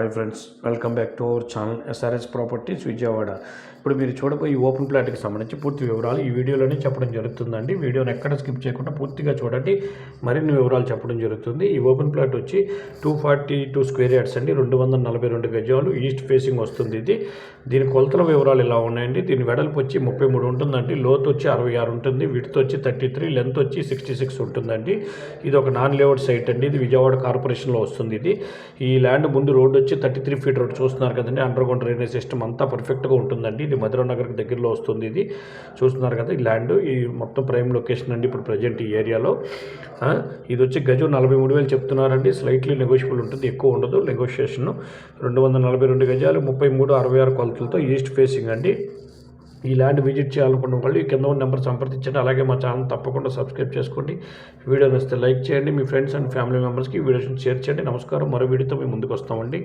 Hi friends, welcome back to our channel SRS properties Vijayawada. ఇప్పుడు మీరు చూడబోయే ఈ ఓపెన్ ప్లాట్కి సంబంధించి పూర్తి వివరాలు ఈ వీడియోలోనే చెప్పడం జరుగుతుందండి. వీడియోని ఎక్కడ స్కిప్ చేయకుండా పూర్తిగా చూడండి, మరిన్ని వివరాలు చెప్పడం జరుగుతుంది. ఈ ఓపెన్ ప్లాట్ వచ్చి 242 స్క్వేర్ యార్డ్స్ అండి, 242 గజాలు, ఈస్ట్ ఫేసింగ్ వస్తుంది. దీని కొలతల వివరాలు ఇలా ఉన్నాయండి. దీని వెడల్పు వచ్చి 33 ఉంటుందండి, లోతు వచ్చి 66 ఉంటుంది, విడ్త్ వచ్చి 33, లెంత్ వచ్చి 66 ఉంటుందండి. ఇది ఒక నాన్ లేఅవుట్ సైట్ అండి. ఇది విజయవాడ కార్పొరేషన్లో వస్తుంది. ఈ ల్యాండ్ ముందు రోడ్డు వచ్చి 33 ఫీట్ రోడ్ చూస్తున్నారు కదండి. అండర్ గ్రౌండ్ డ్రైనేజ్ సిస్టమ్ అంతా పర్ఫెక్ట్గా ఉంటుందండి. ఇది మధురా నగర్కి దగ్గరలో వస్తుంది. ఇది చూస్తున్నారు కదా, ఈ ల్యాండ్ ఈ మొత్తం ప్రైమ్ లొకేషన్ అండి ఇప్పుడు ప్రజెంట్ ఈ ఏరియాలో. ఇది వచ్చి గజం 43,000 చెప్తున్నారండి. స్లైట్లీ నెగోషియబుల్ ఉంటుంది, ఎక్కువ ఉండదు నెగోషియేషన్. 242 గజాలు, 33-66 కొలతలతో ఈస్ట్ ఫేసింగ్ అండి. ఈ ల్యాండ్ విజిట్ చేయాలనుకున్న వాళ్ళు ఈ కింద ఉన్న నెంబర్ సంప్రదించండి. అలాగే మా ఛానల్ తప్పకుండా సబ్స్క్రైబ్ చేసుకోండి. వీడియో నచ్చితే లైక్ చేయండి, మీ ఫ్రెండ్స్ అండ్ ఫ్యామిలీ మెంబర్స్కి వీడియోని షేర్ చేయండి. నమస్కారం, మరో వీడియోతో మేము ముందుకు వస్తామండి.